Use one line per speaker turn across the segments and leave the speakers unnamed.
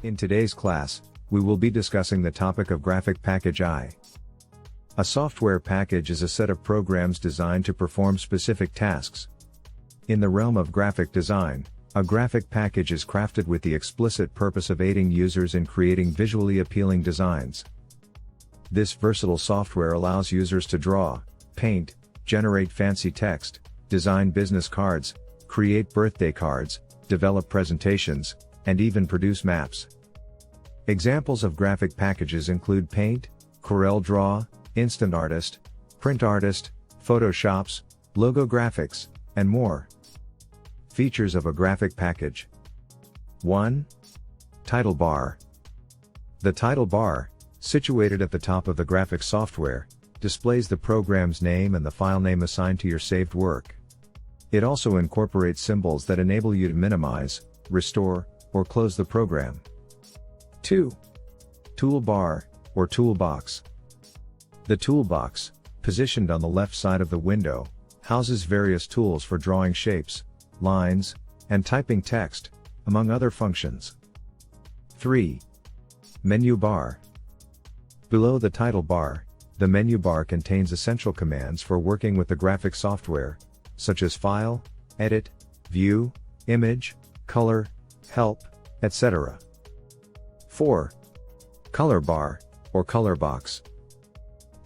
In today's class, we will be discussing the topic of graphic package I. A software package is a set of programs designed to perform specific tasks. In the realm of graphic design, a graphic package is crafted with the explicit purpose of aiding users in creating visually appealing designs. This versatile software allows users to draw, paint, generate fancy text, design business cards, create birthday cards, develop presentations, and even produce maps. Examples of graphic packages include Paint, Corel Draw, Instant Artist, Print Artist, Photoshops, Logo Graphics, and more. Features of a graphic package. 1. Title bar. The title bar, situated at the top of the graphic software, displays the program's name and the file name assigned to your saved work. It also incorporates symbols that enable you to minimize, restore, or close the program. 2. Toolbar, or toolbox. The toolbox, positioned on the left side of the window, houses various tools for drawing shapes, lines, and typing text, among other functions. 3. Menu bar. Below the title bar, the menu bar contains essential commands for working with the graphic software, such as File, Edit, View, Image, Color, Help, etc. 4. Color bar, or color box.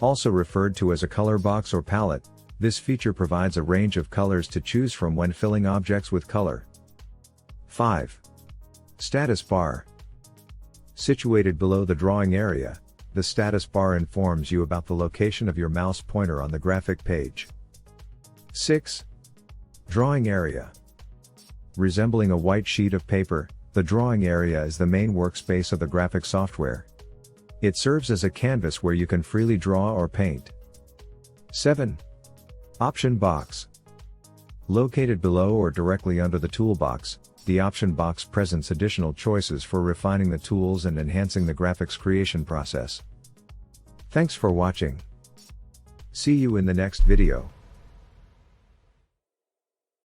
Also referred to as a color box or palette, this feature provides a range of colors to choose from when filling objects with color. 5. Status bar. Situated below the drawing area, the status bar informs you about the location of your mouse pointer on the graphic page. 6. Drawing area. Resembling a white sheet of paper, the drawing area is the main workspace of the graphic software. It serves as a canvas where you can freely draw or paint. 7. Option box. Located below or directly under the toolbox, the option box presents additional choices for refining the tools and enhancing the graphics creation process. Thanks for watching. See you in the next video.